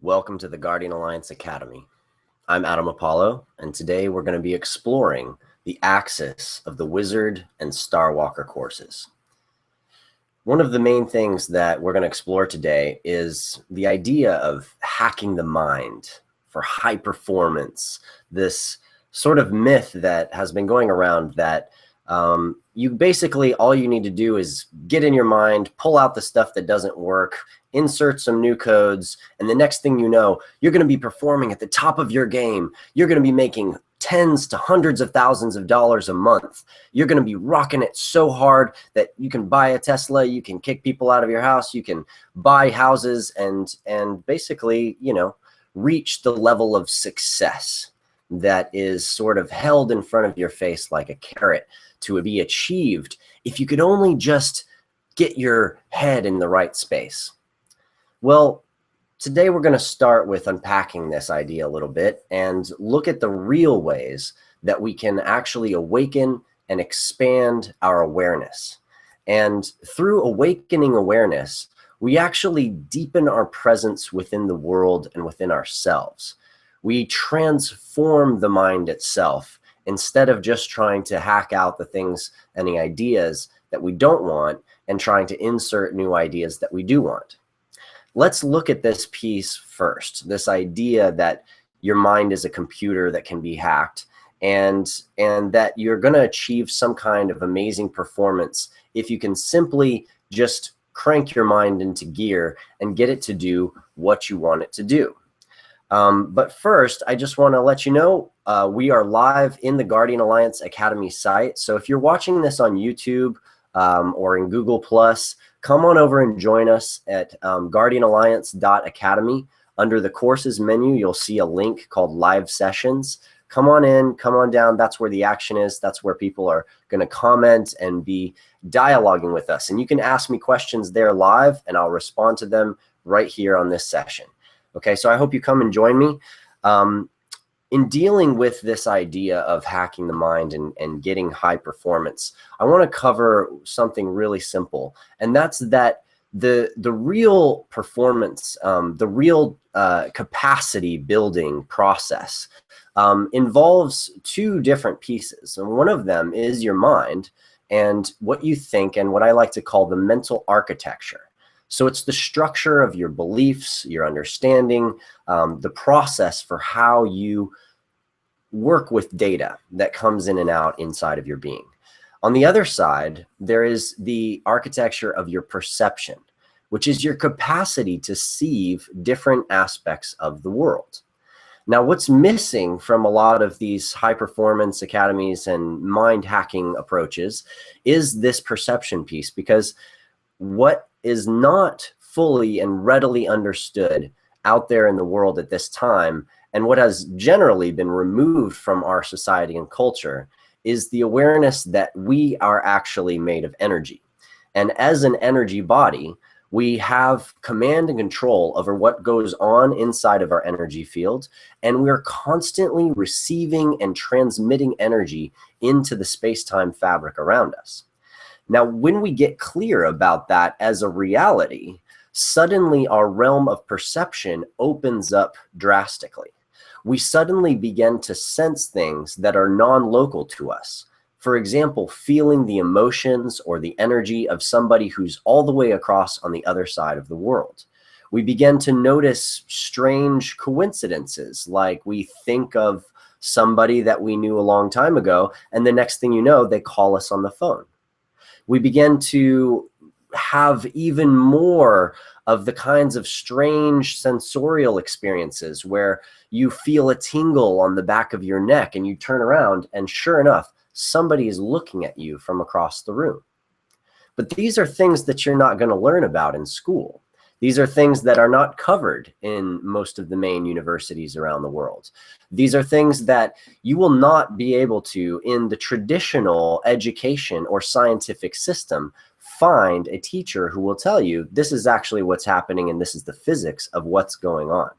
Welcome to the Guardian Alliance Academy. I'm Adam Apollo, and today we're going to be exploring the axis of the Wizard and Starwalker courses. One of the main things that we're going to explore today is the idea of hacking the mind for high performance, this sort of myth that has been going around that you basically, all you need to do is get in your mind, pull out the stuff that doesn't work, insert some new codes, and the next thing you know, you're going to be performing at the top of your game. You're going to be making tens to hundreds of thousands of dollars a month. You're going to be rocking it so hard that you can buy a Tesla, you can kick people out of your house, you can buy houses and basically, reach the level of success that is sort of held in front of your face like a carrot to be achieved if you could only just get your head in the right space. Well, today we're going to start with unpacking this idea a little bit and look at the real ways that we can actually awaken and expand our awareness. And through awakening awareness, we actually deepen our presence within the world and within ourselves. We transform the mind itself instead of just trying to hack out the things and the ideas that we don't want and trying to insert new ideas that we do want. Let's look at this piece first, this idea that your mind is a computer that can be hacked and that you're going to achieve some kind of amazing performance if you can simply just crank your mind into gear and get it to do what you want it to do. But first, I just want to let you know we are live in the Guardian Alliance Academy site. So if you're watching this on YouTube or in Google+, come on over and join us at guardianalliance.academy. Under the courses menu, you'll see a link called Live Sessions. Come on in, come on down. That's where the action is. That's where people are going to comment and be dialoguing with us. And you can ask me questions there live, and I'll respond to them right here on this session. Okay, so I hope you come and join me. In dealing with this idea of hacking the mind and getting high performance, I want to cover something really simple, and that's that the real performance, the real capacity building process involves two different pieces. And one of them is your mind and what you think and what I like to call the mental architecture. So it's the structure of your beliefs, your understanding, the process for how you work with data that comes in and out inside of your being. On the other side, there is the architecture of your perception, which is your capacity to see different aspects of the world. Now, what's missing from a lot of these high performance academies and mind hacking approaches is this perception piece, because what is not fully and readily understood out there in the world at this time, and what has generally been removed from our society and culture, is the awareness that we are actually made of energy. And as an energy body, we have command and control over what goes on inside of our energy field, and we're constantly receiving and transmitting energy into the space-time fabric around us. Now, when we get clear about that as a reality, suddenly our realm of perception opens up drastically. We suddenly begin to sense things that are non-local to us. For example, feeling the emotions or the energy of somebody who's all the way across on the other side of the world. We begin to notice strange coincidences, like we think of somebody that we knew a long time ago, and the next thing you know, they call us on the phone. We begin to have even more of the kinds of strange sensorial experiences where you feel a tingle on the back of your neck and you turn around and sure enough, somebody is looking at you from across the room. But these are things that you're not going to learn about in school. These are things that are not covered in most of the main universities around the world. These are things that you will not be able to, in the traditional education or scientific system, find a teacher who will tell you this is actually what's happening and this is the physics of what's going on.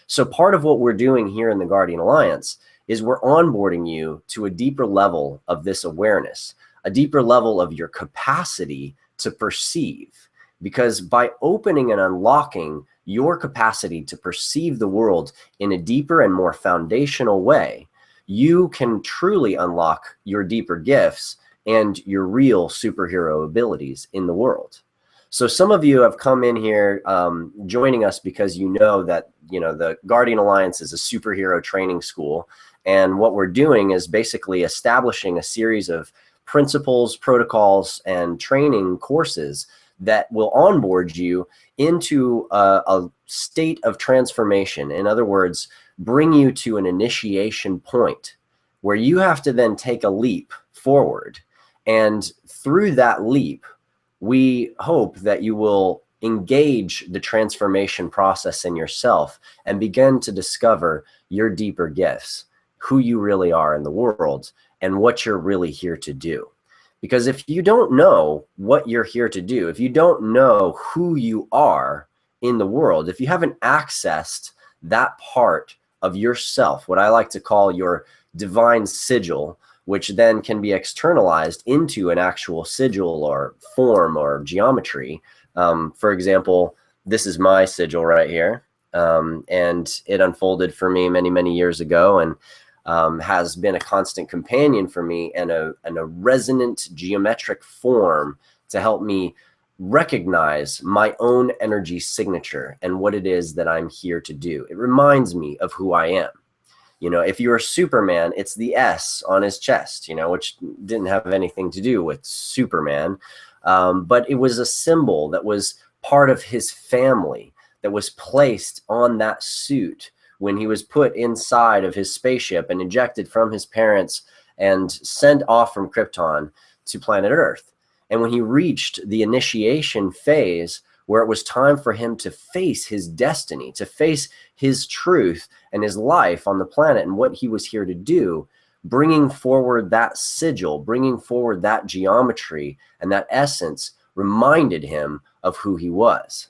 So part of what we're doing here in the Guardian Alliance is we're onboarding you to a deeper level of this awareness, a deeper level of your capacity to perceive. Because by opening and unlocking your capacity to perceive the world in a deeper and more foundational way, you can truly unlock your deeper gifts and your real superhero abilities in the world. So some of you have come in here joining us because you know that, the Guardian Alliance is a superhero training school. And what we're doing is basically establishing a series of principles, protocols, and training courses that will onboard you into a state of transformation. In other words, bring you to an initiation point where you have to then take a leap forward. And through that leap, we hope that you will engage the transformation process in yourself and begin to discover your deeper gifts, who you really are in the world, and what you're really here to do. Because if you don't know what you're here to do, if you don't know who you are in the world, if you haven't accessed that part of yourself, what I like to call your divine sigil, which then can be externalized into an actual sigil or form or geometry. For example, this is my sigil right here, and it unfolded for me many, many years ago, and has been a constant companion for me and a resonant geometric form to help me recognize my own energy signature and what it is that I'm here to do. It reminds me of who I am. If you're Superman, it's the S on his chest, which didn't have anything to do with Superman. But it was a symbol that was part of his family that was placed on that suit when he was put inside of his spaceship and ejected from his parents and sent off from Krypton to planet Earth. And when he reached the initiation phase, where it was time for him to face his destiny, to face his truth and his life on the planet and what he was here to do, bringing forward that sigil, bringing forward that geometry and that essence reminded him of who he was.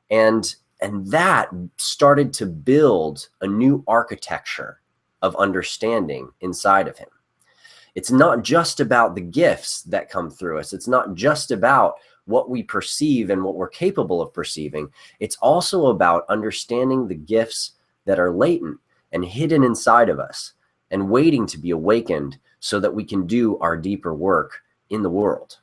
And that started to build a new architecture of understanding inside of him. It's not just about the gifts that come through us. It's not just about what we perceive and what we're capable of perceiving. It's also about understanding the gifts that are latent and hidden inside of us and waiting to be awakened so that we can do our deeper work in the world.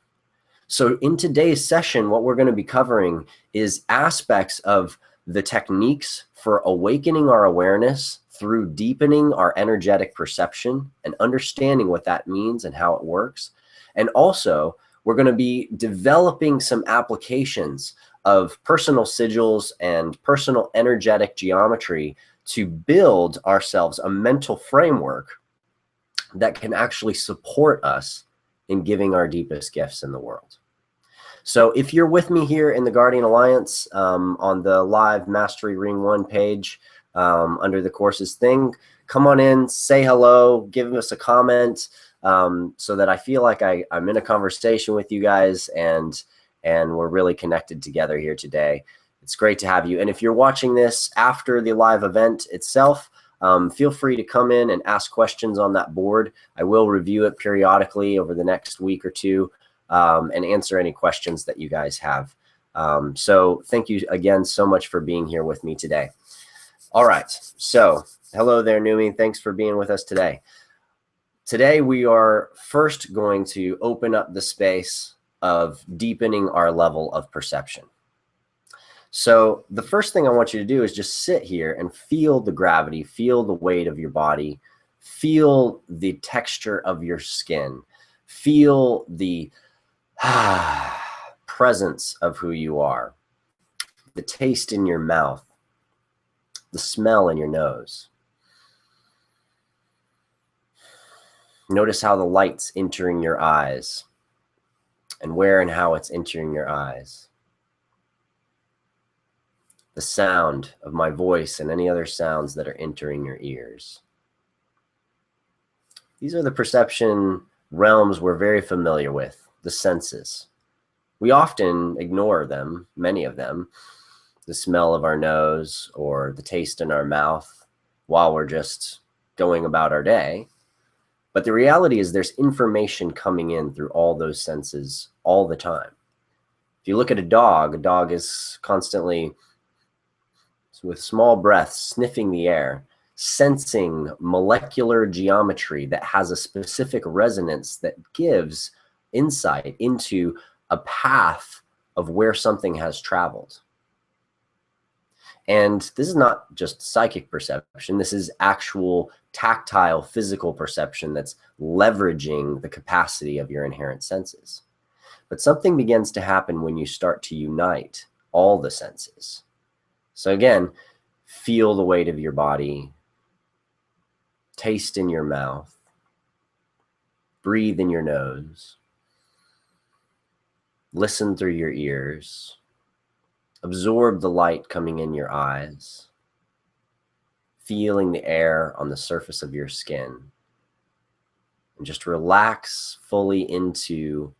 So in today's session, what we're going to be covering is aspects of the techniques for awakening our awareness through deepening our energetic perception and understanding what that means and how it works. And also, we're going to be developing some applications of personal sigils and personal energetic geometry to build ourselves a mental framework that can actually support us in giving our deepest gifts in the world. So if you're with me here in the Guardian Alliance on the live Mastery Ring 1 page under the courses thing, come on in, say hello, give us a comment so that I feel like I'm in a conversation with you guys and we're really connected together here today. It's great to have you. And if you're watching this after the live event itself, feel free to come in and ask questions on that board. I will review it periodically over the next week or two and answer any questions that you guys have. So thank you again so much for being here with me today. All right. So hello there, Numi. Thanks for being with us today. Today, we are first going to open up the space of deepening our level of perception. So the first thing I want you to do is just sit here and feel the gravity, feel the weight of your body, feel the texture of your skin, feel the presence of who you are, the taste in your mouth, the smell in your nose. Notice how the light's entering your eyes and where and how it's entering your eyes. The sound of my voice and any other sounds that are entering your ears. These are the perception realms we're very familiar with, the senses. We often ignore them, many of them, the smell of our nose or the taste in our mouth while we're just going about our day. But the reality is there's information coming in through all those senses all the time. If you look at a dog is constantly with small breaths, sniffing the air, sensing molecular geometry that has a specific resonance that gives insight into a path of where something has traveled. And this is not just psychic perception. This is actual tactile, physical perception that's leveraging the capacity of your inherent senses. But something begins to happen when you start to unite all the senses. So again, feel the weight of your body, taste in your mouth, breathe in your nose, listen through your ears, absorb the light coming in your eyes, feeling the air on the surface of your skin, and just relax fully into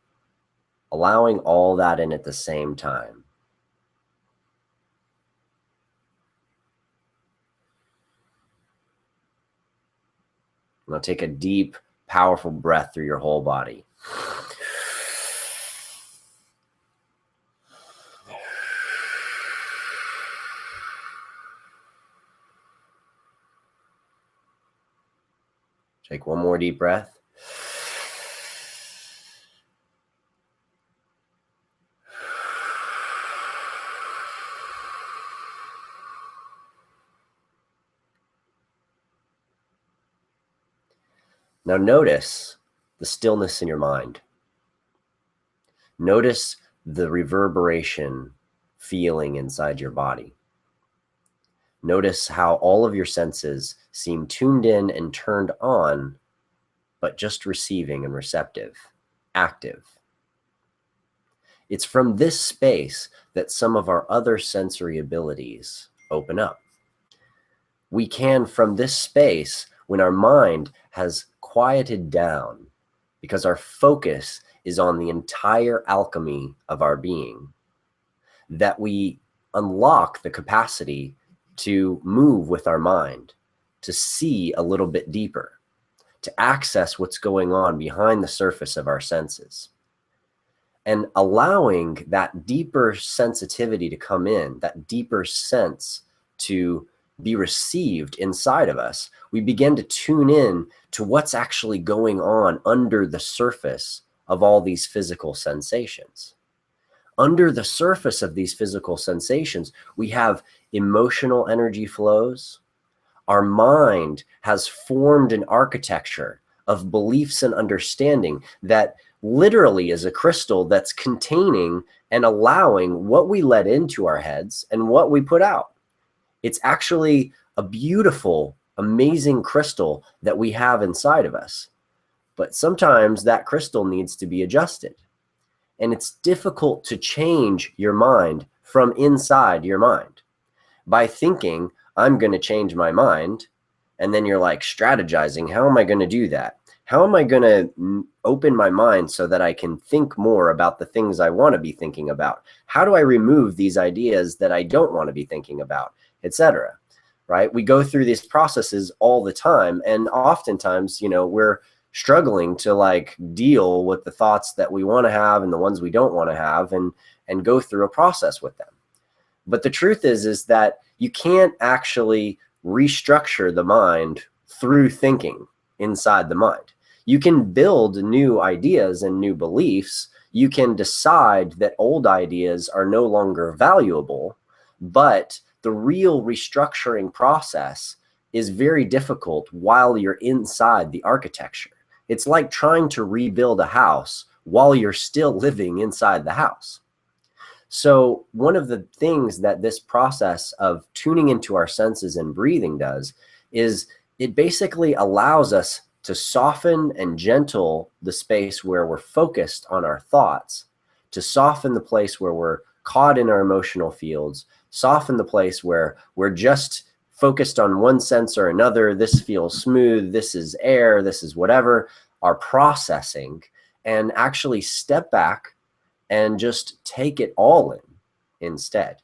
allowing all that in at the same time. Now take a deep, powerful breath through your whole body. Take one more deep breath. Now notice the stillness in your mind. Notice the reverberation feeling inside your body. Notice how all of your senses seem tuned in and turned on, but just receiving and receptive, active. It's from this space that some of our other sensory abilities open up. We can, from this space, when our mind has quieted down, because our focus is on the entire alchemy of our being, that we unlock the capacity to move with our mind, to see a little bit deeper, to access what's going on behind the surface of our senses. And allowing that deeper sensitivity to come in, that deeper sense to be received inside of us, we begin to tune in to what's actually going on under the surface of all these physical sensations. Under the surface of these physical sensations, we have emotional energy flows. Our mind has formed an architecture of beliefs and understanding that literally is a crystal that's containing and allowing what we let into our heads and what we put out. It's actually a beautiful, amazing crystal that we have inside of us. But sometimes that crystal needs to be adjusted. And it's difficult to change your mind from inside your mind. By thinking, I'm going to change my mind, and then you're like strategizing, how am I going to do that? How am I going to open my mind so that I can think more about the things I want to be thinking about? How do I remove these ideas that I don't want to be thinking about, etc.? Right? We go through these processes all the time, and oftentimes, we're struggling to like deal with the thoughts that we want to have and the ones we don't want to have, and go through a process with them. But the truth is that you can't actually restructure the mind through thinking inside the mind. You can build new ideas and new beliefs. You can decide that old ideas are no longer valuable, but the real restructuring process is very difficult while you're inside the architecture. It's like trying to rebuild a house while you're still living inside the house. So one of the things that this process of tuning into our senses and breathing does is it basically allows us to soften and gentle the space where we're focused on our thoughts, to soften the place where we're caught in our emotional fields, soften the place where we're just focused on one sense or another. This feels smooth, this is air, this is whatever, our processing, and actually step back and just take it all in instead.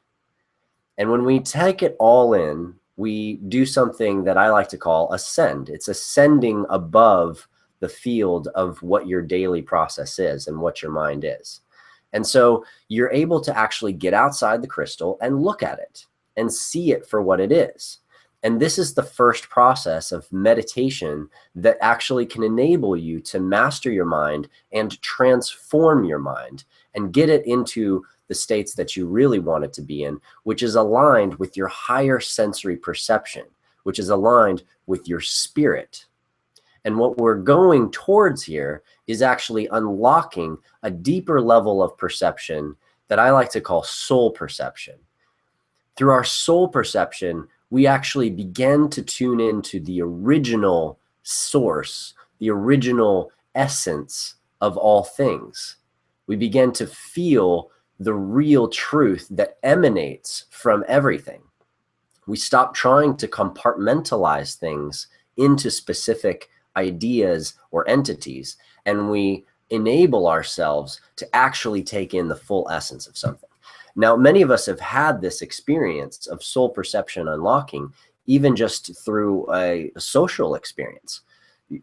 And when we take it all in, we do something that I like to call ascend. It's ascending above the field of what your daily process is and what your mind is. And so you're able to actually get outside the crystal and look at it. and see it for what it is. And this is the first process of meditation that actually can enable you to master your mind and transform your mind and get it into the states that you really want it to be in, which is aligned with your higher sensory perception, which is aligned with your spirit. And what we're going towards here is actually unlocking a deeper level of perception that I like to call soul perception. Through our soul perception, we actually begin to tune into the original source, the original essence of all things. We begin to feel the real truth that emanates from everything. We stop trying to compartmentalize things into specific ideas or entities, and we enable ourselves to actually take in the full essence of something. Now, many of us have had this experience of soul perception unlocking, even just through a social experience.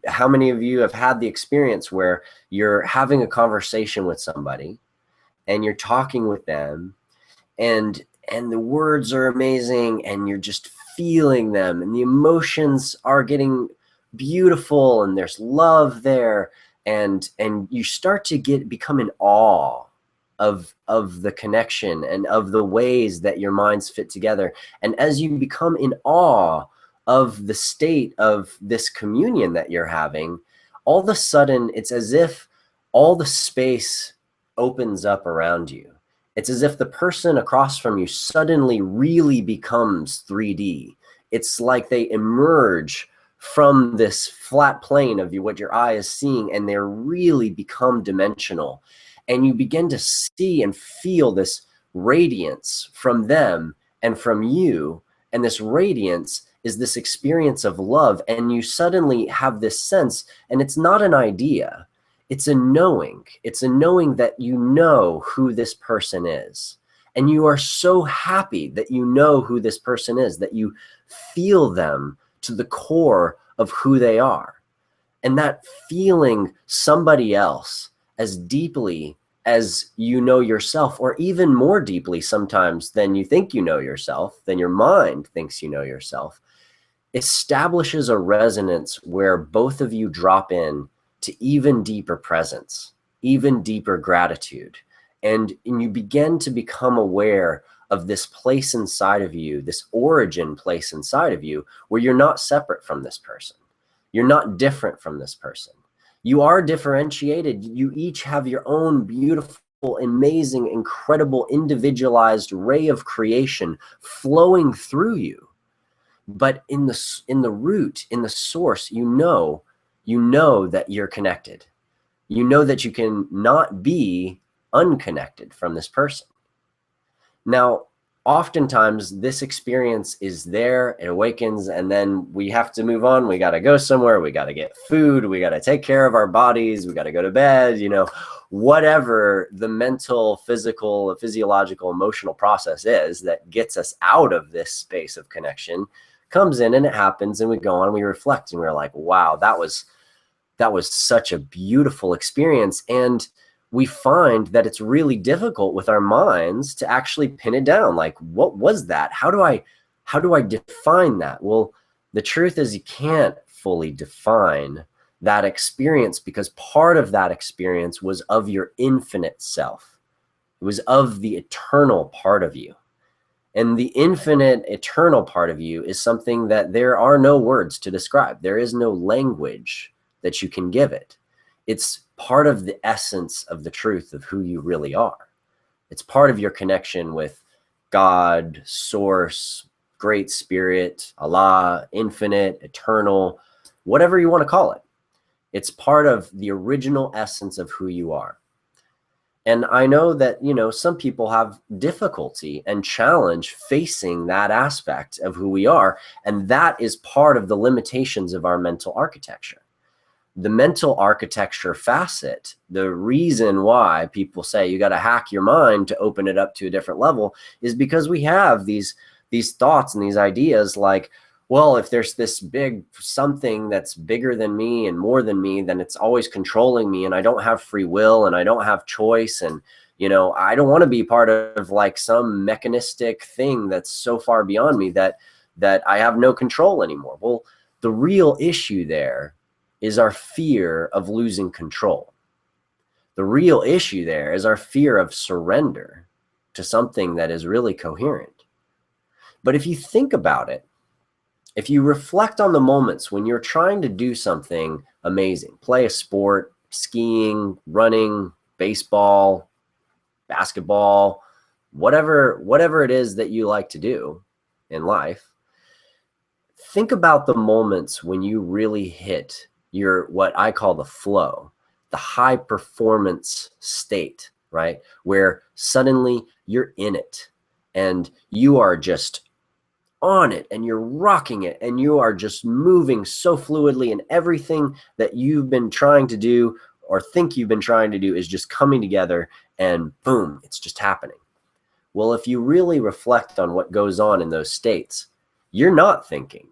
How many of you have had the experience where you're having a conversation with somebody and you're talking with them, and the words are amazing and you're just feeling them and the emotions are getting beautiful and there's love there, and you start to become in awe of the connection and of the ways that your minds fit together. And as you become in awe of the state of this communion that you're having, all of a sudden it's as if all the space opens up around you. It's as if the person across from you suddenly really becomes 3D. It's like they emerge from this flat plane of what your eye is seeing, and they really become dimensional. And you begin to see and feel this radiance from them and from you. And this radiance is this experience of love. And you suddenly have this sense, and it's not an idea. It's a knowing. It's a knowing that you know who this person is. And you are so happy that you know who this person is, that you feel them to the core of who they are. And that feeling somebody else as deeply as you know yourself, or even more deeply sometimes than you think you know yourself, than your mind thinks you know yourself, establishes a resonance where both of you drop in to even deeper presence, even deeper gratitude. And you begin to become aware of this place inside of you, this origin place inside of you, where you're not separate from this person. You're not different from this person. You are differentiated. You each have your own beautiful, amazing, incredible, individualized ray of creation flowing through you. But in the root, in the source, you know that you're connected. You know that you can not be unconnected from this person. Now, oftentimes this experience is there, it awakens, and then we have to move on. We got to go somewhere. We got to get food. We got to take care of our bodies. We got to go to bed, whatever the mental, physical, physiological, emotional process is that gets us out of this space of connection comes in, and it happens, and we go on, we reflect, and we're like, wow, that was such a beautiful experience. And we find that it's really difficult with our minds to actually pin it down. Like, what was that? How do I define that? Well, the truth is you can't fully define that experience, because part of that experience was of your infinite self. It was of the eternal part of you. And the infinite eternal part of you is something that there are no words to describe. There is no language that you can give it. It's part of the essence of the truth of who you really are. It's part of your connection with God, Source, Great Spirit, Allah, infinite, eternal, whatever you want to call it. It's part of the original essence of who you are. And I know that, some people have difficulty and challenge facing that aspect of who we are. And that is part of the limitations of our mental architecture. The mental architecture facet, the reason why people say you got to hack your mind to open it up to a different level, is because we have these thoughts and these ideas like, well, if there's this big something that's bigger than me and more than me, then it's always controlling me, and I don't have free will, and I don't have choice, and You know, I don't want to be part of like some mechanistic thing that's so far beyond me that I have no control anymore. Well, the real issue there is our fear of losing control. The real issue there is our fear of surrender to something that is really coherent. But if you think about it, if you reflect on the moments when you're trying to do something amazing, play a sport, skiing, running, baseball, basketball, whatever it is that you like to do in life, think about the moments when you really hit your, what I call the flow, the high performance state, right? Where suddenly you're in it and you are just on it and you're rocking it and you are just moving so fluidly, and everything that you've been trying to do or think you've been trying to do is just coming together, and boom, it's just happening. Well, if you really reflect on what goes on in those states, you're not thinking.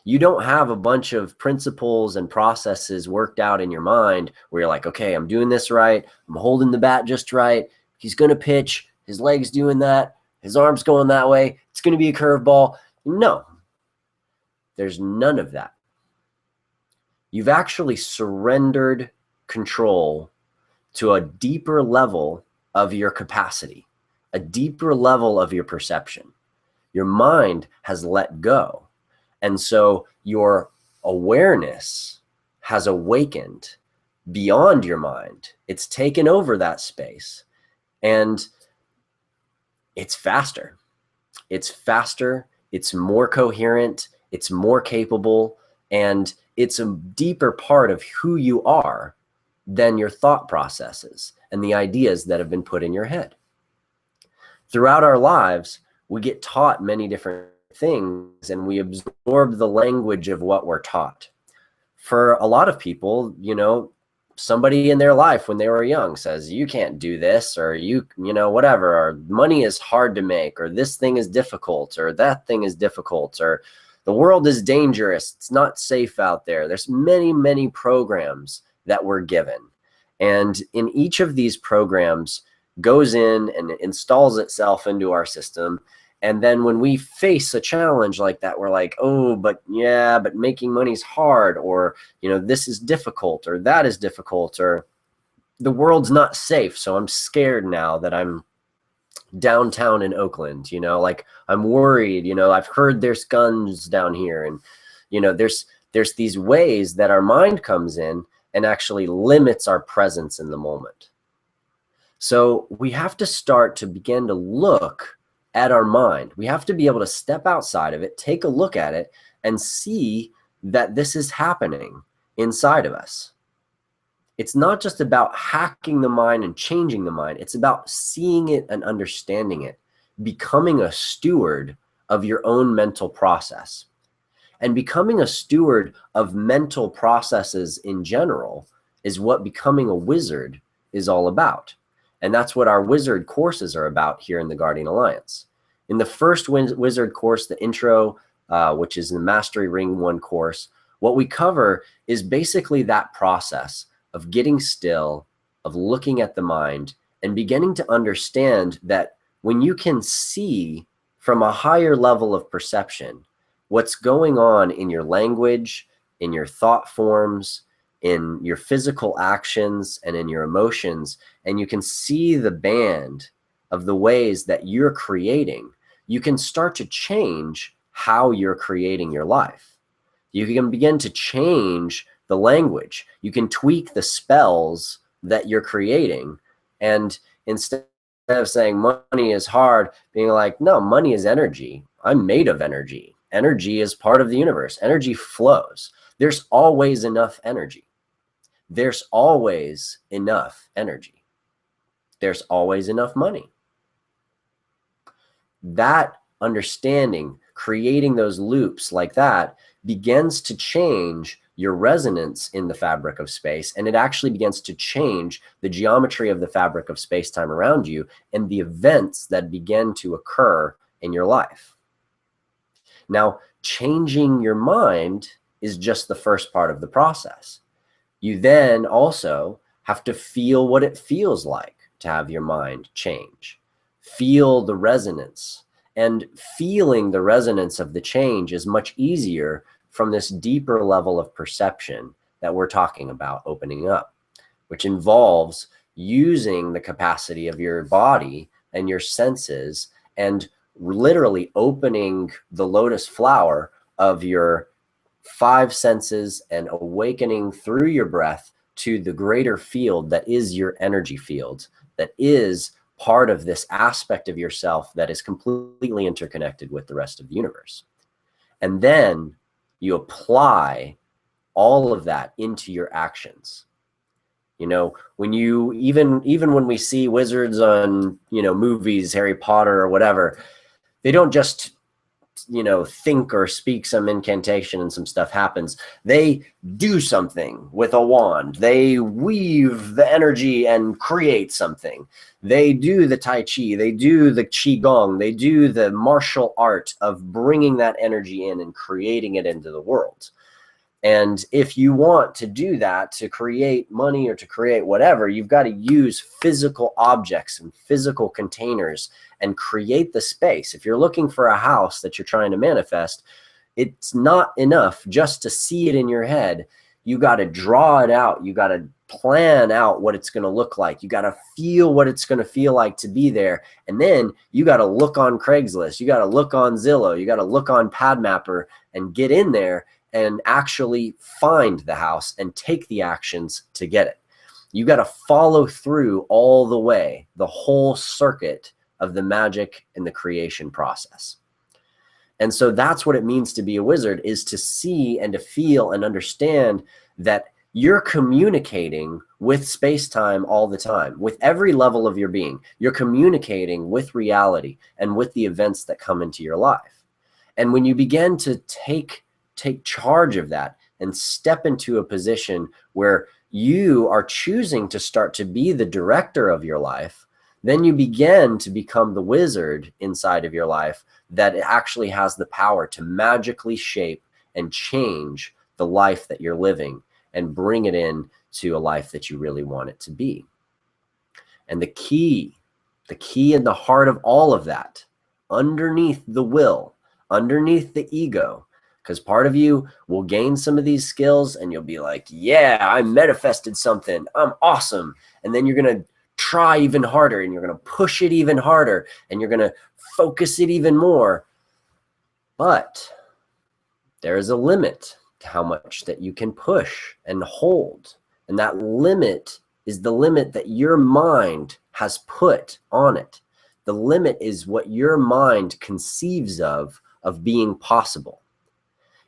You don't have a bunch of principles and processes worked out in your mind where you're like, okay, I'm doing this right. I'm holding the bat just right. He's going to pitch. His leg's doing that. His arm's going that way. It's going to be a curveball. No, there's none of that. You've actually surrendered control to a deeper level of your capacity, a deeper level of your perception. Your mind has let go. And so your awareness has awakened beyond your mind. It's taken over that space, and it's faster. It's faster. It's more coherent. It's more capable. And it's a deeper part of who you are than your thought processes and the ideas that have been put in your head. Throughout our lives, we get taught many different things and we absorb the language of what we're taught. For a lot of people, you know, somebody in their life when they were young says, you can't do this, or you know, whatever, or money is hard to make, or this thing is difficult, or that thing is difficult, or the world is dangerous. It's not safe out there. There's many, many programs that we're given. And in each of these programs goes in and installs itself into our system. And then when we face a challenge like that, we're like, oh, but yeah, but making money's hard, or, you know, this is difficult, or that is difficult, or the world's not safe. So I'm scared now that I'm downtown in Oakland, you know, like I'm worried, you know, I've heard there's guns down here. And, you know, there's these ways that our mind comes in and actually limits our presence in the moment. So we have to start to begin to look at our mind. We have to be able to step outside of it, take a look at it, and see that this is happening inside of us. It's not just about hacking the mind and changing the mind. It's about seeing it and understanding it, becoming a steward of your own mental process. And becoming a steward of mental processes in general is what becoming a wizard is all about. And that's what our wizard courses are about here in the Guardian Alliance. In the first wizard course, the intro, which is the Mastery Ring 1 course, what we cover is basically that process of getting still, of looking at the mind, and beginning to understand that when you can see from a higher level of perception what's going on in your language, in your thought forms, in your physical actions, and in your emotions, and you can see the band of the ways that you're creating, you can start to change how you're creating your life. You can begin to change the language. You can tweak the spells that you're creating. And instead of saying money is hard, being like, no, money is energy. I'm made of energy. Energy is part of the universe. Energy flows. There's always enough energy. There's always enough energy. There's always enough money. That understanding, creating those loops like that, begins to change your resonance in the fabric of space, and it actually begins to change the geometry of the fabric of space-time around you and the events that begin to occur in your life. Now, changing your mind is just the first part of the process. You then also have to feel what it feels like to have your mind change. Feel the resonance. And feeling the resonance of the change is much easier from this deeper level of perception that we're talking about opening up, which involves using the capacity of your body and your senses and literally opening the lotus flower of your 5 senses and awakening through your breath to the greater field that is your energy field, that is part of this aspect of yourself that is completely interconnected with the rest of the universe. And then you apply all of that into your actions. You know, when you even when we see wizards on, you know, movies, Harry Potter or whatever, they don't just, you know, think or speak some incantation and some stuff happens. They do something with a wand. They weave the energy and create something. They do the Tai Chi. They do the Qigong. They do the martial art of bringing that energy in and creating it into the world. And if you want to do that, to create money or to create whatever, you've got to use physical objects and physical containers and create the space. If you're looking for a house that you're trying to manifest, it's not enough just to see it in your head. You got to draw it out. You got to plan out what it's going to look like. You got to feel what it's going to feel like to be there. And then you got to look on Craigslist. You got to look on Zillow. You got to look on PadMapper and get in there and actually find the house and take the actions to get it. You got to follow through all the way, the whole circuit of the magic and the creation process. And so that's what it means to be a wizard, is to see and to feel and understand that you're communicating with space-time all the time, with every level of your being. You're communicating with reality and with the events that come into your life. And when you begin to take charge of that and step into a position where you are choosing to start to be the director of your life, then you begin to become the wizard inside of your life that actually has the power to magically shape and change the life that you're living and bring it in to a life that you really want it to be. And the key in the heart of all of that, underneath the will, underneath the ego, because part of you will gain some of these skills and you'll be like, yeah, I manifested something. I'm awesome. And then you're going to try even harder and you're going to push it even harder and you're going to focus it even more. But there is a limit to how much that you can push and hold. And that limit is the limit that your mind has put on it. The limit is what your mind conceives of being possible.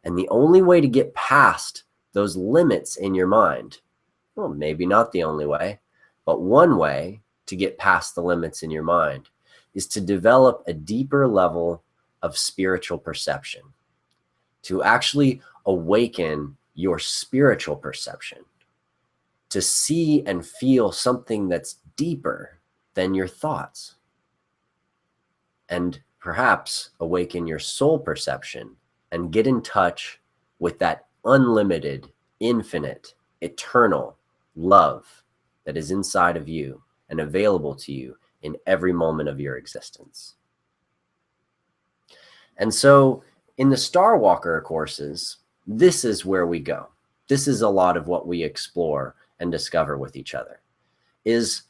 And the only way to get past those limits in your mind, well, maybe not the only way, but one way to get past the limits in your mind is to develop a deeper level of spiritual perception, to actually awaken your spiritual perception, to see and feel something that's deeper than your thoughts, and perhaps awaken your soul perception and get in touch with that unlimited, infinite, eternal love that is inside of you and available to you in every moment of your existence. And so in the Starwalker courses, this is where we go. This is a lot of what we explore and discover with each other, is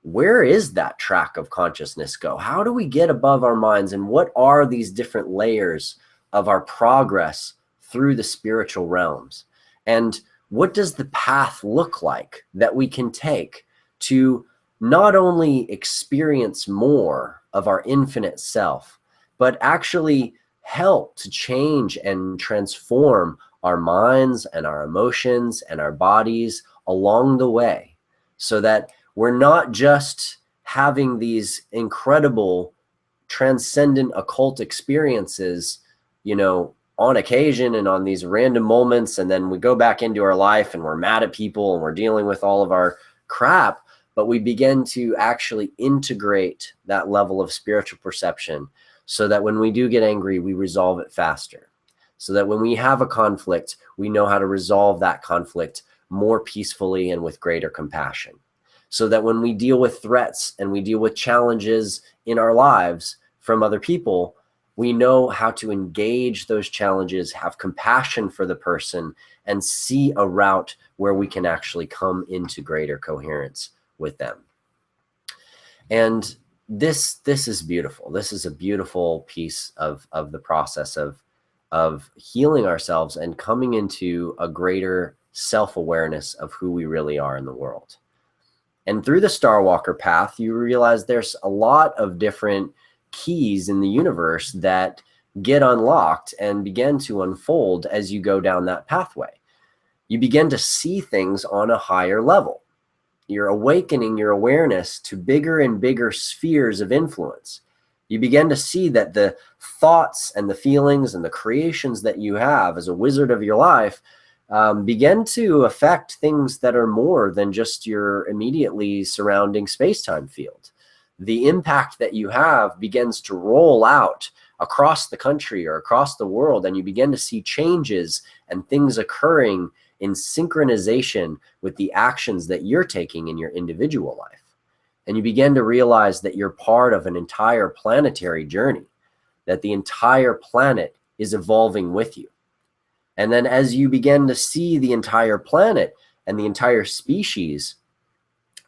where is that track of consciousness go? How do we get above our minds? And what are these different layers of our progress through the spiritual realms? And what does the path look like that we can take to not only experience more of our infinite self, but actually help to change and transform our minds and our emotions and our bodies along the way, so that we're not just having these incredible transcendent occult experiences, you know, on occasion and on these random moments, and then we go back into our life and we're mad at people and we're dealing with all of our crap, but we begin to actually integrate that level of spiritual perception so that when we do get angry, we resolve it faster. So that when we have a conflict, we know how to resolve that conflict more peacefully and with greater compassion. so that when we deal with threats and we deal with challenges in our lives from other people, we know how to engage those challenges, have compassion for the person, and see a route where we can actually come into greater coherence with them. And this is beautiful. This is a beautiful piece of the process of healing ourselves and coming into a greater self-awareness of who we really are in the world. And through the Starwalker path, you realize there's a lot of different keys in the universe that get unlocked and begin to unfold as you go down that pathway. You begin to see things on a higher level. You're awakening your awareness to bigger and bigger spheres of influence. You begin to see that the thoughts and the feelings and the creations that you have as a wizard of your life begin to affect things that are more than just your immediately surrounding space-time field. The impact that you have begins to roll out across the country or across the world, and you begin to see changes and things occurring in synchronization with the actions that you're taking in your individual life. And you begin to realize that you're part of an entire planetary journey, that the entire planet is evolving with you. And then as you begin to see the entire planet and the entire species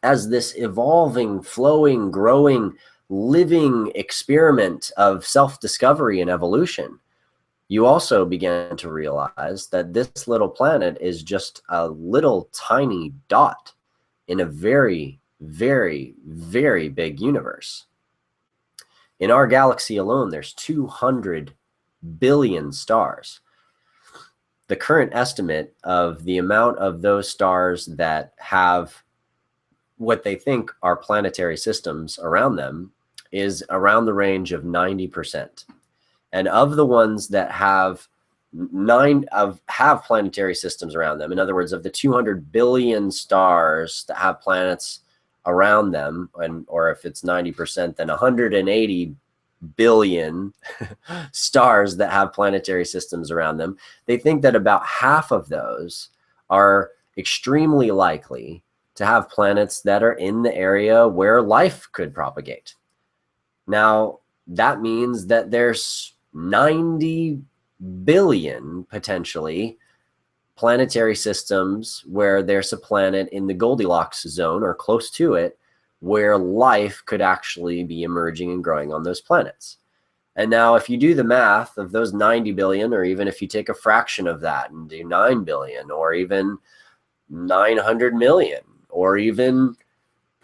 as this evolving, flowing, growing, living experiment of self-discovery and evolution, you also begin to realize that this little planet is just a little tiny dot in a very, very, very big universe. In our galaxy alone, there's 200 billion stars. The current estimate of the amount of those stars that have what they think are planetary systems around them is around the range of 90%. And of the ones that have planetary systems around them, in other words, of the 200 billion stars that have planets around them, or if it's 90%, then 180 billion stars that have planetary systems around them, they think that about half of those are extremely likely to have planets that are in the area where life could propagate. Now, that means that there's 90 billion potentially planetary systems where there's a planet in the Goldilocks zone or close to it where life could actually be emerging and growing on those planets. And now if you do the math of those 90 billion, or even if you take a fraction of that and do 9 billion, or even 900 million, or even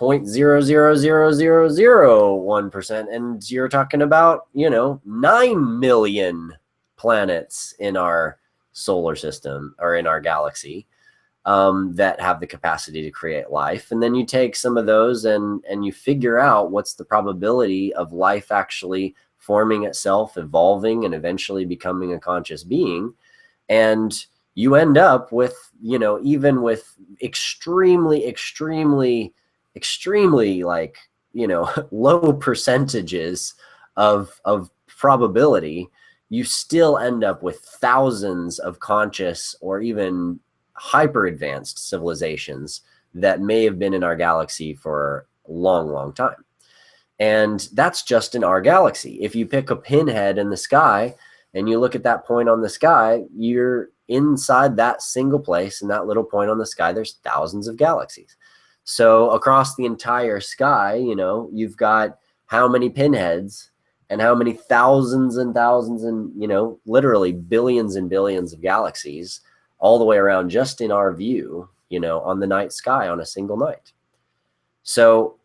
0.00001%, and you're talking about, 9 million planets in our solar system or in our galaxy that have the capacity to create life. And then you take some of those and you figure out what's the probability of life actually forming itself, evolving, and eventually becoming a conscious being. And you end up with, even with extremely like, low percentages of probability, you still end up with thousands of conscious or even hyper advanced civilizations that may have been in our galaxy for a long, long time. And that's just in our galaxy. If you pick a pinhead in the sky and you look at that point on the sky, you're inside that single place, and that little point on the sky, there's thousands of galaxies. So across the entire sky, you've got how many pinheads and how many thousands and thousands and, literally billions and billions of galaxies all the way around just in our view, on the night sky on a single night. So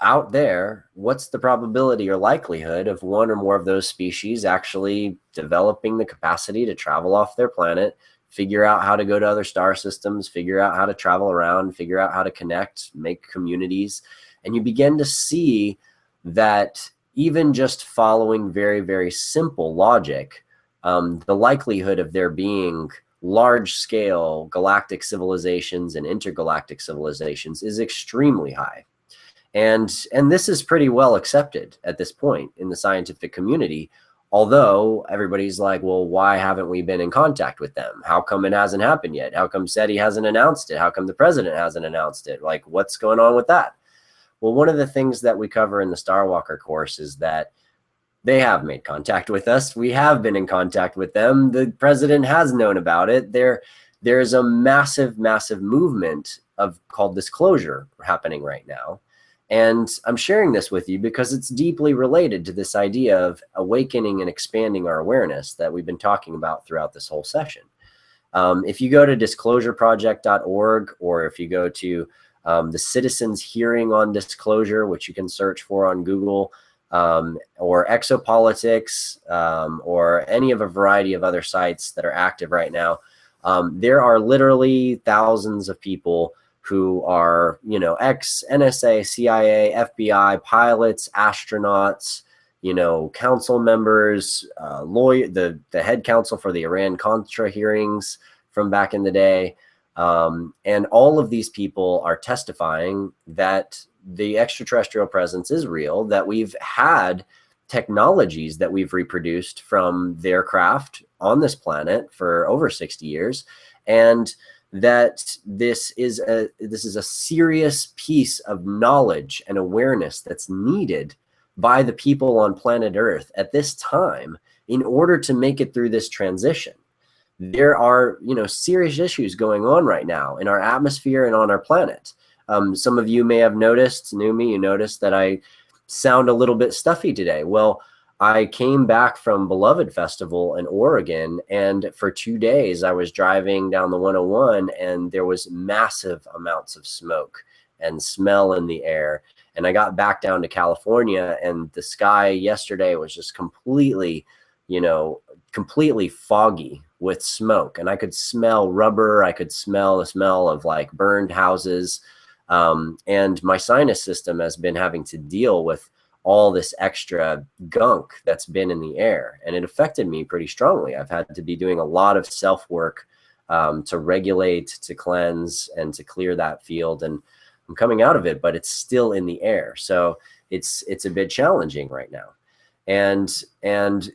out there, what's the probability or likelihood of one or more of those species actually developing the capacity to travel off their planet, figure out how to go to other star systems, figure out how to travel around, figure out how to connect, make communities? And you begin to see that even just following very, very simple logic, the likelihood of there being large-scale galactic civilizations and intergalactic civilizations is extremely high. And this is pretty well accepted at this point in the scientific community, Although everybody's like, well, why haven't we been in contact with them? How come it hasn't happened yet? How come SETI hasn't announced it? How come the president hasn't announced it? Like, what's going on with that? Well, one of the things that we cover in the Starwalker course is that they have made contact with us. We have been in contact with them. The president has known about it. There's a massive, massive movement called disclosure happening right now. And I'm sharing this with you because it's deeply related to this idea of awakening and expanding our awareness that we've been talking about throughout this whole session. If you go to disclosureproject.org, or if you go to the Citizens Hearing on Disclosure, which you can search for on Google, or Exopolitics, or any of a variety of other sites that are active right now, there are literally thousands of people who are, you know, ex-NSA, CIA, FBI, pilots, astronauts, you know, council members, the head counsel for the Iran-Contra hearings from back in the day. And all of these people are testifying that the extraterrestrial presence is real, that we've had technologies that we've reproduced from their craft on this planet for over 60 years, and that this is a serious piece of knowledge and awareness that's needed by the people on planet Earth at this time in order to make it through this transition. There are, you know, serious issues going on right now in our atmosphere and on our planet. Some of you may have noticed, you noticed that I sound a little bit stuffy today. Well, I came back from Beloved Festival in Oregon, and for 2 days I was driving down the 101, and there was massive amounts of smoke and smell in the air. And I got back down to California, and the sky yesterday was just completely, you know, completely foggy with smoke. And I could smell rubber. I could smell the smell of like burned houses. And my sinus system has been having to deal with all this extra gunk that's been in the air, and it affected me pretty strongly. I've had to be doing a lot of self-work to regulate, to cleanse, and to clear that field. And I'm coming out of it, but it's still in the air. So it's a bit challenging right now. And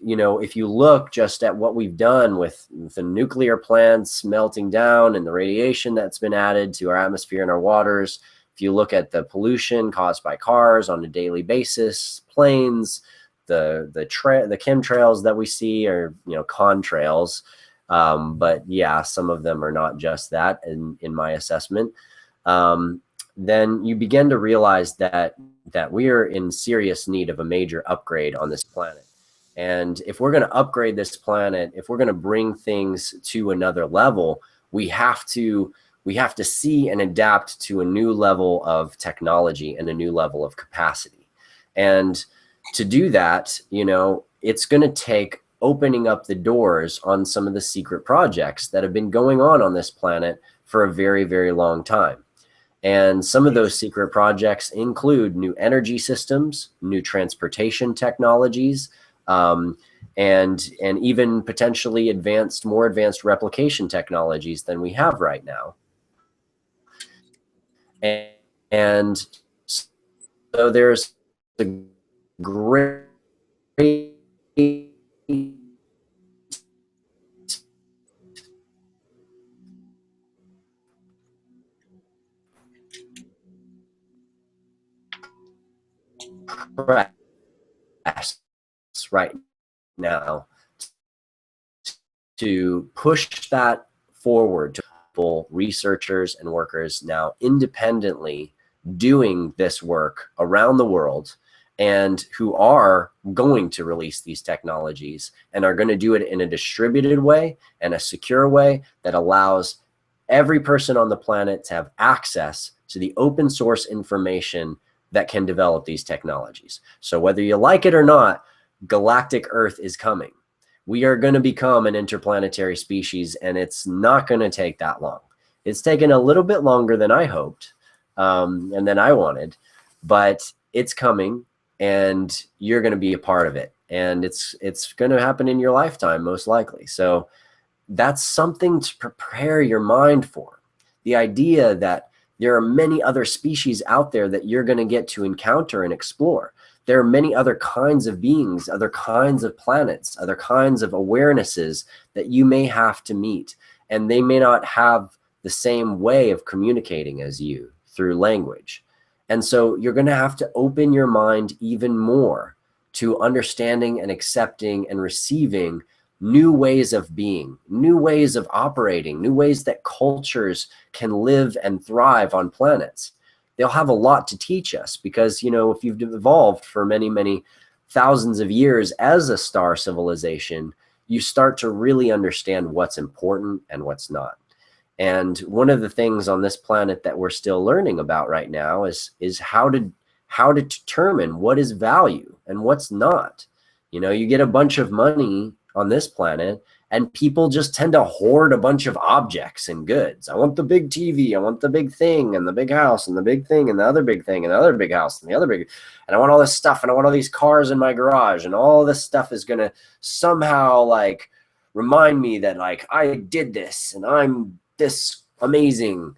you know, if you look just at what we've done with the nuclear plants melting down and the radiation that's been added to our atmosphere and our waters, if you look at the pollution caused by cars on a daily basis, planes, the chemtrails that we see are, you know, contrails. But yeah, some of them are not just that in my assessment. Then you begin to realize that we are in serious need of a major upgrade on this planet. And if we're going to upgrade this planet, if we're going to bring things to another level, we have to see and adapt to a new level of technology and a new level of capacity. And to do that, you know, it's going to take opening up the doors on some of the secret projects that have been going on this planet for a very, very long time. And some of those secret projects include new energy systems, new transportation technologies, and even potentially more advanced replication technologies than we have right now. And so there's a great press right now to push that forward to people, researchers and workers now independently doing this work around the world, and who are going to release these technologies and are going to do it in a distributed way and a secure way that allows every person on the planet to have access to the open source information that can develop these technologies. So whether you like it or not, Galactic Earth is coming. We are going to become an interplanetary species, and it's not going to take that long. It's taken a little bit longer than I hoped and than I wanted, but it's coming, and you're going to be a part of it. And it's going to happen in your lifetime, most likely. So that's something to prepare your mind for. The idea that there are many other species out there that you're going to get to encounter and explore. there are many other kinds of beings, other kinds of planets, other kinds of awarenesses that you may have to meet. And they may not have the same way of communicating as you through language. And so you're going to have to open your mind even more to understanding and accepting and receiving new ways of being, new ways of operating, new ways that cultures can live and thrive on planets. They'll have a lot to teach us because, you know, if you've evolved for many, many thousands of years as a star civilization, you start to really understand what's important and what's not. And one of the things on this planet that we're still learning about right now is how to determine what is value and what's not. You know, you get a bunch of money on this planet and people just tend to hoard a bunch of objects and goods. I want the big TV, I want the big thing and the big house and the big thing and the other big thing and the other big house and the other big, and I want all this stuff and I want all these cars in my garage, and all this stuff is going to somehow like remind me that like I did this and I'm this amazing.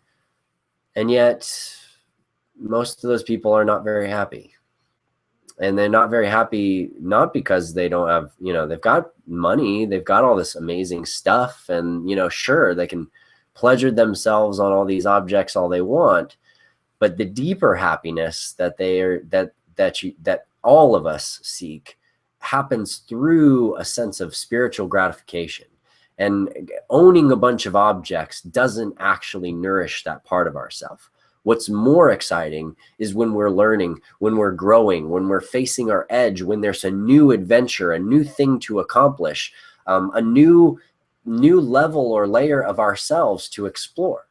And yet most of those people are not very happy. And they're not very happy, not because they don't have, you know, they've got money, they've got all this amazing stuff, and, you know, sure, they can pleasure themselves on all these objects all they want, but the deeper happiness that that all of us seek happens through a sense of spiritual gratification. And owning a bunch of objects doesn't actually nourish that part of ourselves. What's more exciting is when we're learning, when we're growing, when we're facing our edge, when there's a new adventure, a new thing to accomplish, a new level or layer of ourselves to explore.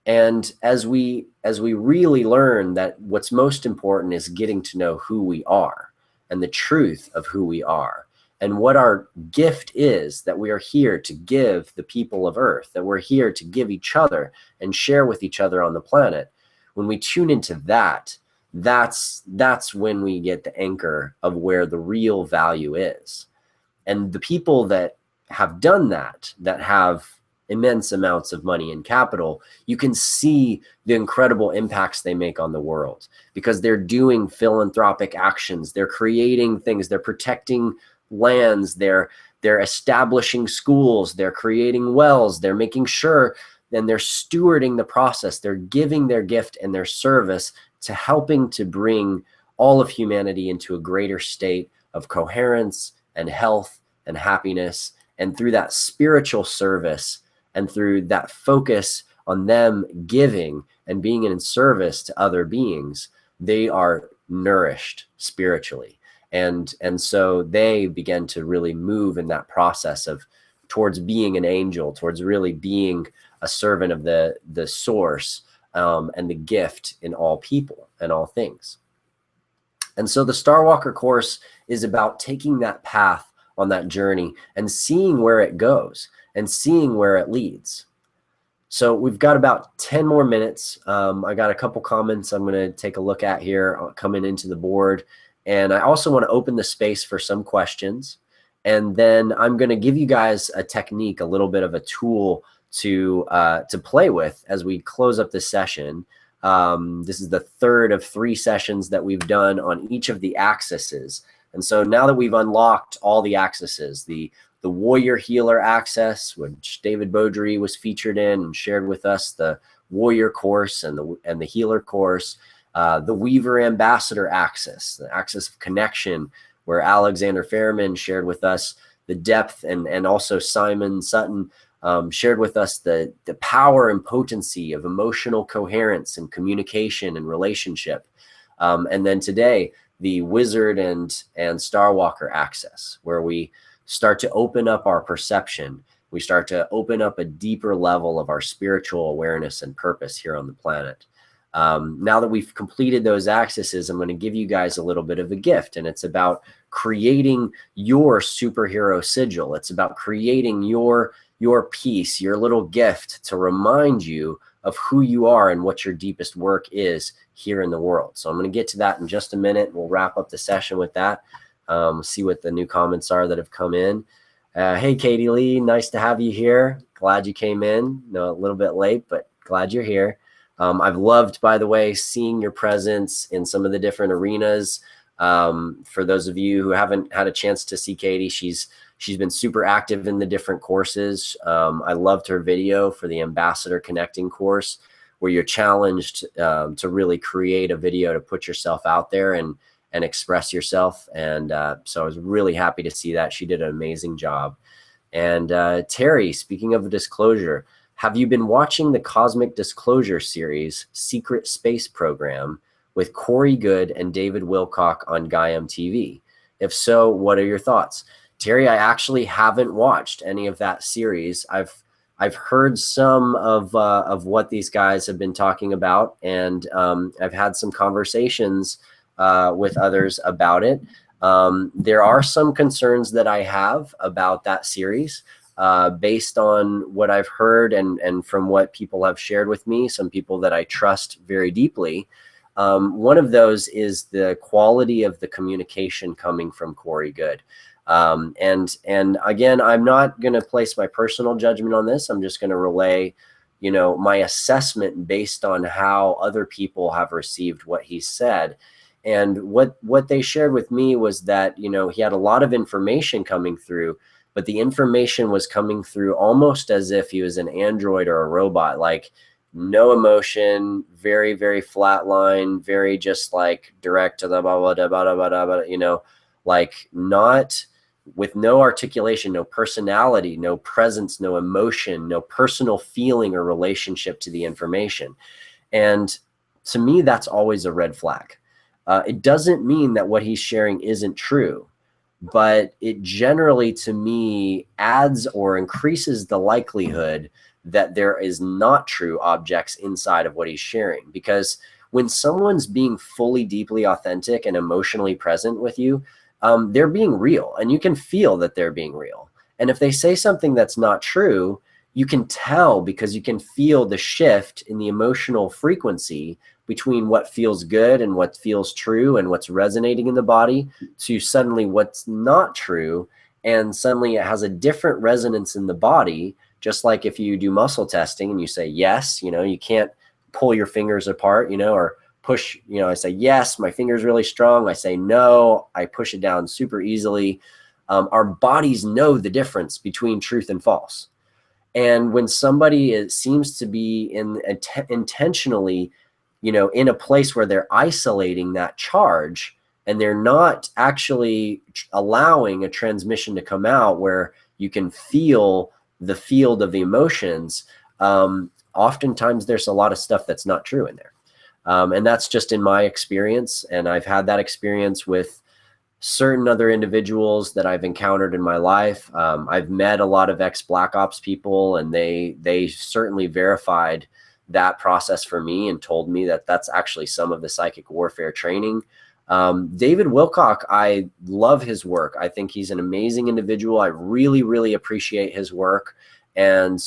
And as we really learn that what's most important is getting to know who we are and the truth of who we are, and what our gift is that we are here to give the people of Earth, that we're here to give each other and share with each other on the planet. When we tune into that, that's when we get the anchor of where the real value is. And the people that have done that have immense amounts of money and capital, you can see the incredible impacts they make on the world because they're doing philanthropic actions, they're creating things, they're protecting lands, they're establishing schools, they're creating wells, they're making sure, and they're stewarding the process, they're giving their gift and their service to helping to bring all of humanity into a greater state of coherence and health and happiness. And through that spiritual service and through that focus on them giving and being in service to other beings, they are nourished spiritually. And so they begin to really move in that process of towards being an angel, towards really being a servant of the source and the gift in all people and all things. And so the Starwalker course is about taking that path on that journey and seeing where it goes and seeing where it leads. So we've got about 10 more minutes. I got a couple comments I'm going to take a look at here coming into the board. And I also want to open the space for some questions. And then I'm going to give you guys a technique, a little bit of a tool to play with as we close up this session. This is the third of 3 sessions that we've done on each of the axes. And so now that we've unlocked all the axes, the warrior healer axis, which David Beaudry was featured in and shared with us, the warrior course and the healer course, the Weaver Ambassador axis, the axis of connection, where Alexander Fairman shared with us the depth, and also Simon Sutton shared with us the power and potency of emotional coherence and communication and relationship. And then today, the Wizard and Starwalker axis, where we start to open up our perception. We start to open up a deeper level of our spiritual awareness and purpose here on the planet. Now that we've completed those axes, I'm going to give you guys a little bit of a gift, and it's about creating your superhero sigil. It's about creating your piece, your little gift to remind you of who you are and what your deepest work is here in the world. So I'm going to get to that in just a minute. We'll wrap up the session with that. See what the new comments are that have come in. Hey, Katie Lee, nice to have you here. Glad you came in. No, a little bit late, but glad you're here. I've loved, by the way, seeing your presence in some of the different arenas For those of you who haven't had a chance to see Katie, she's been super active in the different courses. I loved her video for the Ambassador Connecting course, where you're challenged to really create a video to put yourself out there and express yourself. And so I was really happy to see that. She did an amazing job. And Terry, speaking of disclosure, have you been watching the Cosmic Disclosure series, Secret Space Program, with Corey Good and David Wilcock on Gaiam TV? If so, what are your thoughts? Terry, I actually haven't watched any of that series. I've heard some of what these guys have been talking about, and I've had some conversations with others about it. There are some concerns that I have about that series based on what I've heard and from what people have shared with me, some people that I trust very deeply. One of those is the quality of the communication coming from Corey Good. And again, I'm not going to place my personal judgment on this. I'm just going to relay, you know, my assessment based on how other people have received what he said. And what they shared with me was that, you know, he had a lot of information coming through, but the information was coming through almost as if he was an android or a robot, like no emotion, very, very flat line, very just like direct to the blah, blah, blah, blah, blah, blah, blah, you know, like not with no articulation, no personality, no presence, no emotion, no personal feeling or relationship to the information. And to me, that's always a red flag. It doesn't mean that what he's sharing isn't true, but it generally, to me, adds or increases the likelihood that there is not true objects inside of what he's sharing. Because when someone's being fully, deeply authentic and emotionally present with you, they're being real, and you can feel that they're being real. And if they say something that's not true, you can tell because you can feel the shift in the emotional frequency between what feels good and what feels true and what's resonating in the body to suddenly what's not true. And suddenly it has a different resonance in the body. Just like if you do muscle testing and you say yes, you know, you can't pull your fingers apart, you know, or push, you know, I say yes, my finger's really strong. I say no, I push it down super easily. Our bodies know the difference between truth and false. And when somebody seems to be intentionally, you know, in a place where they're isolating that charge and they're not actually allowing a transmission to come out where you can feel the field of the emotions, oftentimes there's a lot of stuff that's not true in there. And that's just in my experience. And I've had that experience with certain other individuals that I've encountered in my life. I've met a lot of ex-Black Ops people, and they certainly verified that process for me and told me that that's actually some of the psychic warfare training. David Wilcock, I love his work. I think he's an amazing individual. I really, really appreciate his work. And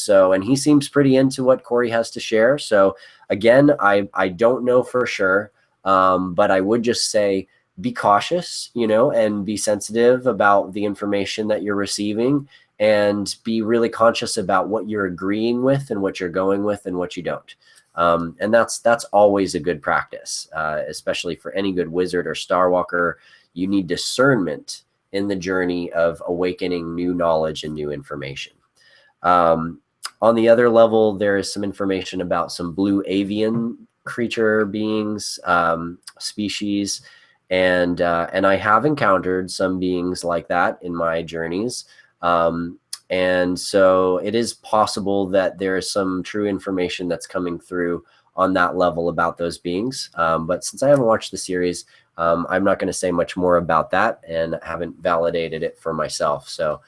he seems pretty into what Corey has to share. So again, I don't know for sure, but I would just say, be cautious, you know, and be sensitive about the information that you're receiving, and be really conscious about what you're agreeing with and what you're going with and what you don't. And that's always a good practice, especially for any good wizard or Starwalker. You need discernment in the journey of awakening new knowledge and new information. On the other level, there is some information about some blue avian creature beings, species. And I have encountered some beings like that in my journeys. And so it is possible that there is some true information that's coming through on that level about those beings. But since I haven't watched the series, I'm not going to say much more about that and haven't validated it for myself. So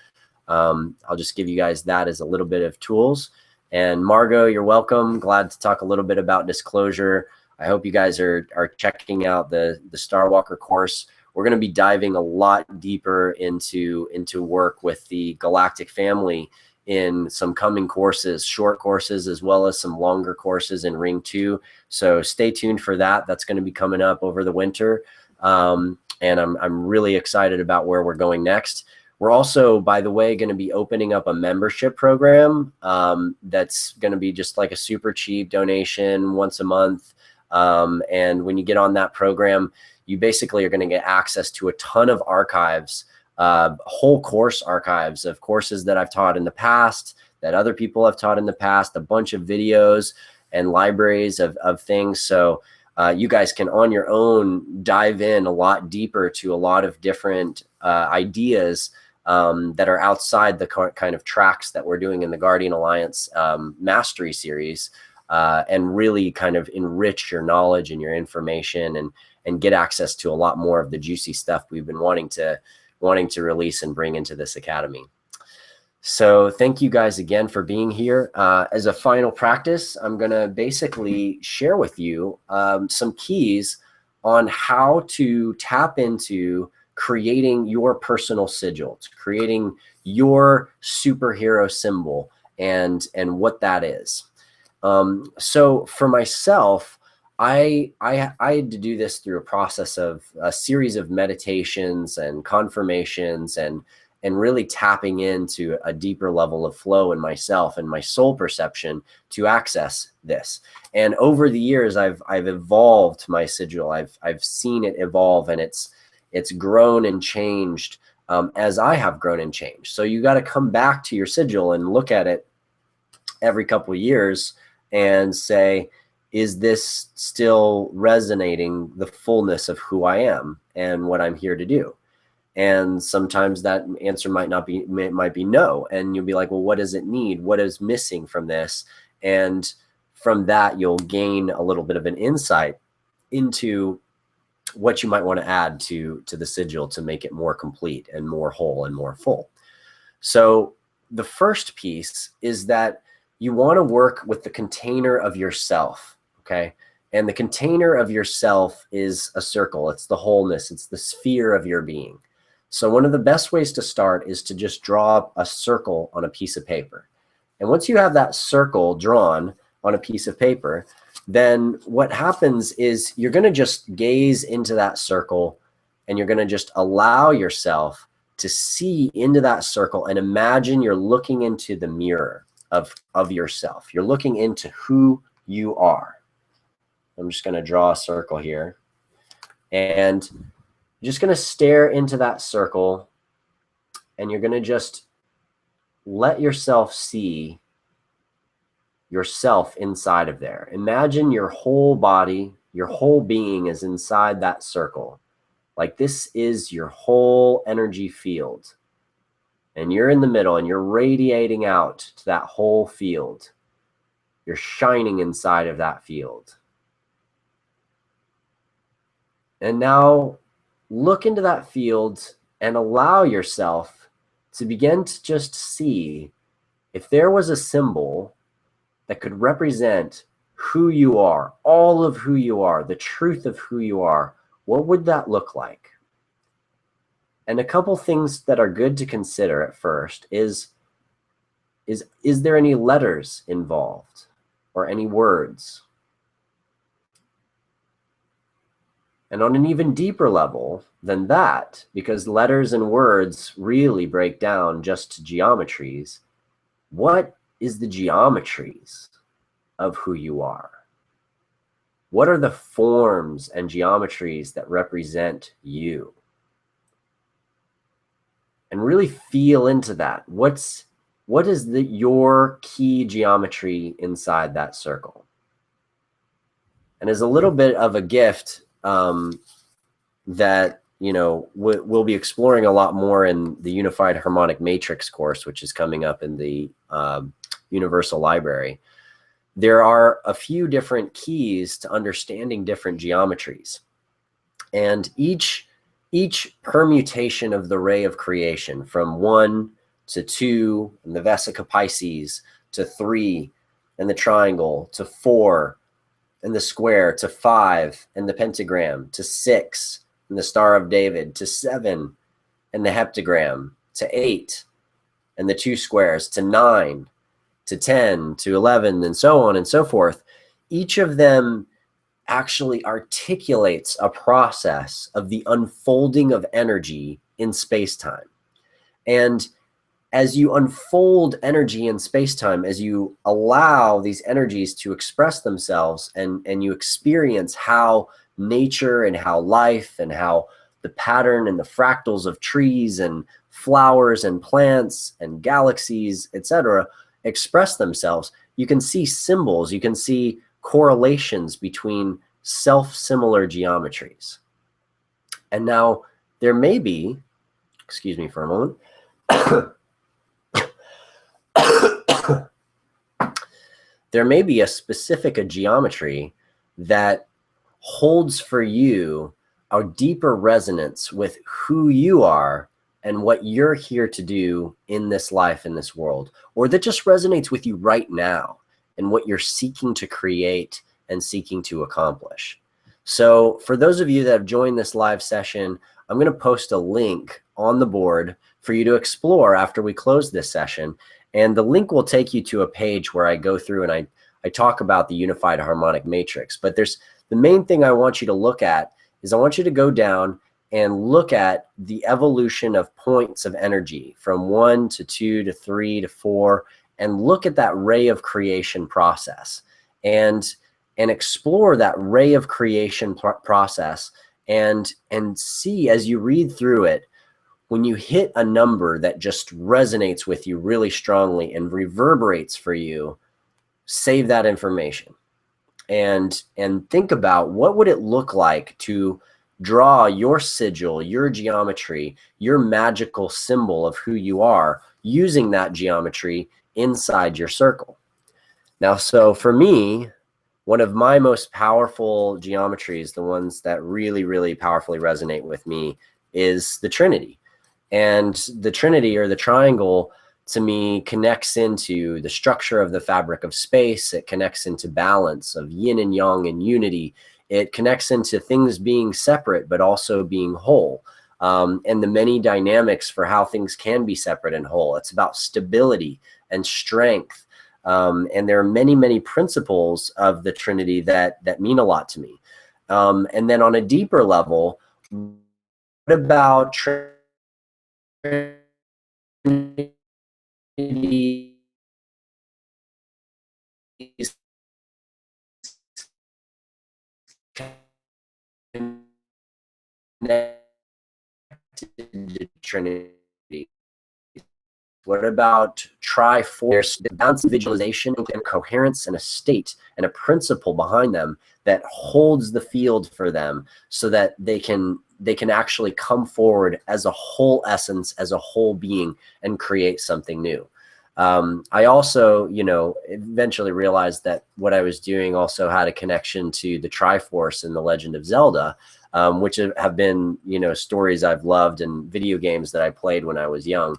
I'll just give you guys that as a little bit of tools. And Margot, you're welcome. Glad to talk a little bit about disclosure. I hope you guys are checking out the Starwalker course. We're going to be diving a lot deeper into work with the Galactic family in some coming courses, short courses, as well as some longer courses in Ring 2. So stay tuned for that. That's going to be coming up over the winter. And I'm really excited about where we're going next. We're also, by the way, going to be opening up a membership program that's going to be just like a super cheap donation once a month. And when you get on that program, you basically are going to get access to a ton of archives, whole course archives of courses that I've taught in the past, that other people have taught in the past, a bunch of videos and libraries of things. So you guys can on your own dive in a lot deeper to a lot of different ideas that are outside the kind of tracks that we're doing in the Guardian Alliance Mastery series, and really kind of enrich your knowledge and your information, and get access to a lot more of the juicy stuff we've been wanting to release and bring into this academy. So thank you guys again for being here. As a final practice, I'm going to basically share with you some keys on how to tap into creating your personal sigil, creating your superhero symbol, and what that is. So for myself, I had to do this through a process of a series of meditations and confirmations, and really tapping into a deeper level of flow in myself and my soul perception to access this. And over the years, I've evolved my sigil. I've seen it evolve, and it's grown and changed as I have grown and changed. So you got to come back to your sigil and look at it every couple of years and say, is this still resonating the fullness of who I am and what I'm here to do? And sometimes that answer might be no. And you'll be like, well, what does it need? What is missing from this? And from that, you'll gain a little bit of an insight into what you might want to add to the sigil to make it more complete and more whole and more full. So the first piece is that you want to work with the container of yourself, okay? And the container of yourself is a circle. It's the wholeness. It's the sphere of your being. So one of the best ways to start is to just draw a circle on a piece of paper. And once you have that circle drawn on a piece of paper, then what happens is you're going to just gaze into that circle, and you're going to just allow yourself to see into that circle and imagine you're looking into the mirror of yourself. You're looking into who you are. I'm just going to draw a circle here, and you're just going to stare into that circle, and you're going to just let yourself see yourself inside of there. Imagine your whole body, your whole being is inside that circle. Like this is your whole energy field. And you're in the middle, and you're radiating out to that whole field. You're shining inside of that field. And now look into that field and allow yourself to begin to just see if there was a symbol that could represent who you are, all of who you are, the truth of who you are. What would that look like? And a couple things that are good to consider at first is there any letters involved or any words? And on an even deeper level than that, because letters and words really break down just to geometries, what is the geometries of who you are? What are the forms and geometries that represent you? And really feel into that. What is your key geometry inside that circle? And as a little bit of a gift that we'll be exploring a lot more in the Unified Harmonic Matrix course, which is coming up in the Universal Library. There are a few different keys to understanding different geometries, and each permutation of the ray of creation, from 1 to 2 and the Vesica Pisces, to 3 and the triangle, to 4 and the square, to 5 and the pentagram, to 6 and the Star of David, to 7 and the heptagram, to 8 and the 2 squares, to 9, to 10, to 11, and so on and so forth. Each of them actually articulates a process of the unfolding of energy in space-time. And as you unfold energy in space-time, as you allow these energies to express themselves, and you experience how nature and how life and how the pattern and the fractals of trees and flowers and plants and galaxies, etc., express themselves, you can see symbols, you can see correlations between self-similar geometries. And now there may be, excuse me for a moment, there may be a specific geometry that holds for you a deeper resonance with who you are and what you're here to do in this life, in this world, or that just resonates with you right now and what you're seeking to create and seeking to accomplish. So for those of you that have joined this live session, I'm going to post a link on the board for you to explore after we close this session. And the link will take you to a page where I go through and I talk about the unified harmonic matrix. But there's the main thing I want you to look at is I want you to go down and look at the evolution of points of energy from 1 to 2 to 3 to 4, and look at that ray of creation process and explore that ray of creation process and see as you read through it, when you hit a number that just resonates with you really strongly and reverberates for you, save that information and think about what would it look like to draw your sigil, your geometry, your magical symbol of who you are using that geometry inside your circle. Now, so for me, one of my most powerful geometries, the ones that really, really powerfully resonate with me, is the Trinity. And the Trinity, or the triangle, to me connects into the structure of the fabric of space. It connects into balance of yin and yang and unity. It connects into things being separate but also being whole, and the many dynamics for how things can be separate and whole. It's about stability and strength, and there are many, many principles of the Trinity that mean a lot to me. And then on a deeper level, what about Trinity connected to Trinity? What about Triforce? The balance of visualization and coherence and a state and a principle behind them that holds the field for them so that they can actually come forward as a whole essence, as a whole being, and create something new. I also, eventually realized that what I was doing also had a connection to the Triforce in The Legend of Zelda, which have been, stories I've loved and video games that I played when I was young.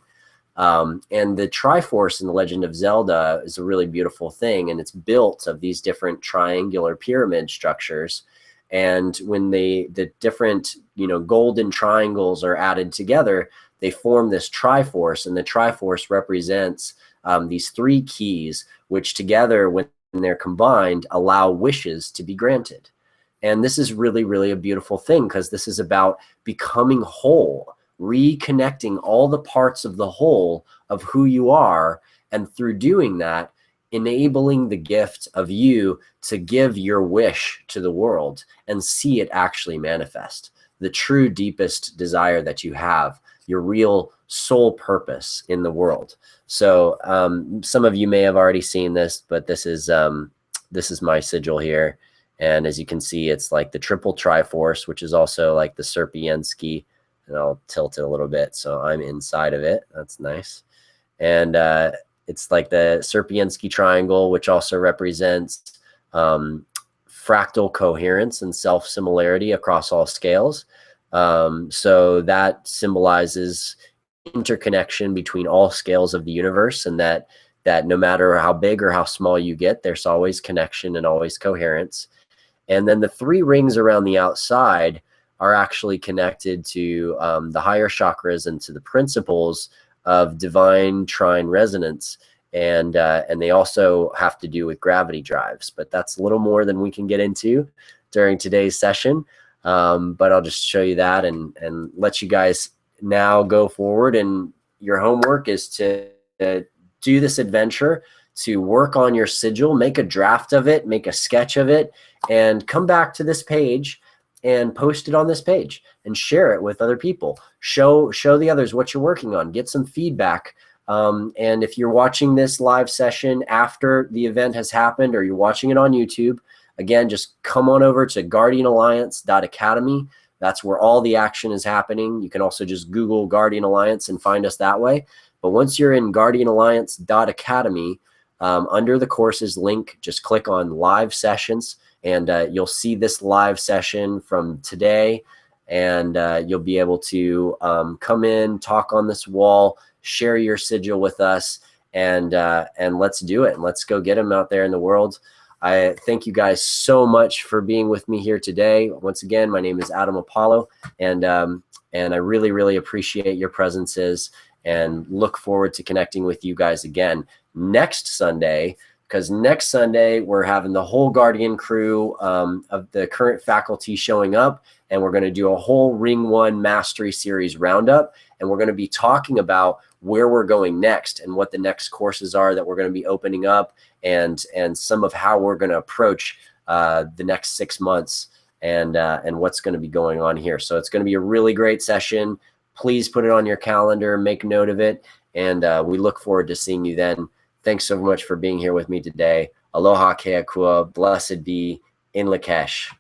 And the Triforce in The Legend of Zelda is a really beautiful thing, and it's built of these different triangular pyramid structures. And when the different, golden triangles are added together, they form this Triforce, and the Triforce represents these 3 keys, which together, when they're combined, allow wishes to be granted. And this is really, really a beautiful thing, because this is about becoming whole, reconnecting all the parts of the whole of who you are, and through doing that, enabling the gift of you to give your wish to the world and see it actually manifest. The true deepest desire that you have, your real soul purpose in the world. So some of you may have already seen this, but this is my sigil here. And as you can see, it's like the triple Triforce, which is also like the Serpiensky. And I'll tilt it a little bit so I'm inside of it. That's nice. And it's like the Serpiensky triangle, which also represents fractal coherence and self-similarity across all scales. So that symbolizes interconnection between all scales of the universe, and that no matter how big or how small you get, there's always connection and always coherence. And then the 3 rings around the outside are actually connected to the higher chakras and to the principles of divine trine resonance. And they also have to do with gravity drives, but that's a little more than we can get into during today's session. But I'll just show you that and let you guys now go forward. And your homework is to do this adventure, to work on your sigil, make a draft of it, make a sketch of it, and come back to this page and post it on this page and share it with other people. Show the others what you're working on. Get some feedback. And if you're watching this live session after the event has happened, or you're watching it on YouTube, again, just come on over to guardianalliance.academy. That's where all the action is happening. You can also just Google Guardian Alliance and find us that way. But once you're in guardianalliance.academy, under the courses link, just click on live sessions, and you'll see this live session from today, and you'll be able to come in, talk on this wall, share your sigil with us, and let's do it. And let's go get them out there in the world. I thank you guys so much for being with me here today. Once again, my name is Adam Apollo, and I really, really appreciate your presences and look forward to connecting with you guys again next Sunday, because next Sunday we're having the whole Guardian crew of the current faculty showing up, and we're going to do a whole Ring 1 Mastery Series roundup, and we're going to be talking about where we're going next and what the next courses are that we're going to be opening up, and some of how we're going to approach the next 6 months, and what's going to be going on here. So it's going to be a really great session. Please put it on your calendar, make note of it, and we look forward to seeing you then. Thanks so much for being here with me today. Aloha Keakua, blessed be, in Lakesh.